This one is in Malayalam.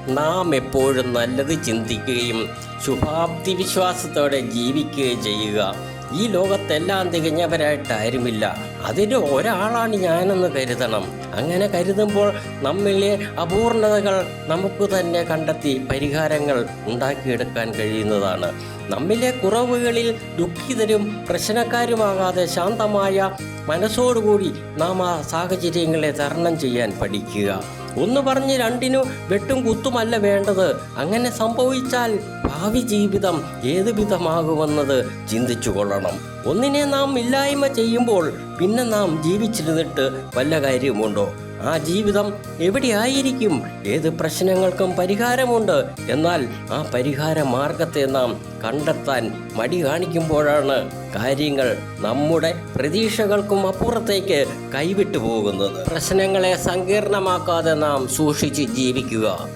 നാം എപ്പോഴും നല്ലത് ചിന്തിക്കുകയും ശുഭാപ്തി വിശ്വാസത്തോടെ ജീവിക്കുകയും ചെയ്യുക. ഈ ലോകത്തെല്ലാം തികഞ്ഞവരായിട്ടാരുമില്ല. അതിന് ഒരാളാണ് ഞാനെന്ന് കരുതണം. അങ്ങനെ കരുതുമ്പോൾ നമ്മിലെ അപൂർണതകൾ നമുക്ക് തന്നെ കണ്ടെത്തി പരിഹാരങ്ങൾ ഉണ്ടാക്കിയെടുക്കാൻ കഴിയുന്നതാണ്. നമ്മിലെ കുറവുകളിൽ ദുഃഖിതരും പ്രശ്നക്കാരുമാകാതെ ശാന്തമായ മനസ്സോടുകൂടി നാം ആ സാഹചര്യങ്ങളെ തരണം ചെയ്യാൻ പഠിക്കുക. ഒന്ന് പറഞ്ഞ് രണ്ടിനു വെട്ടും കുത്തുമല്ല വേണ്ടത്. അങ്ങനെ സംഭവിച്ചാൽ ഭാവി ജീവിതം ഏതു വിധമാകുമെന്നത് ചിന്തിച്ചു കൊള്ളണം. ഒന്നിനെ നാം ഇല്ലായ്മ ചെയ്യുമ്പോൾ പിന്നെ നാം ജീവിച്ചിരുന്നിട്ട് വല്ല കാര്യമുണ്ടോ? ആ ജീവിതം എവിടെയായിരിക്കും? ഏത് പ്രശ്നങ്ങൾക്കും പരിഹാരമുണ്ട്. എന്നാൽ ആ പരിഹാര മാർഗത്തെ നാം കണ്ടെത്താൻ മടി കാണിക്കുമ്പോഴാണ് കാര്യങ്ങൾ നമ്മുടെ പ്രതീക്ഷകൾക്കും അപ്പുറത്തേക്ക് കൈവിട്ടു പോകുന്നത്. പ്രശ്നങ്ങളെ സങ്കീർണമാക്കാതെ നാം സൂക്ഷിച്ച് ജീവിക്കുക.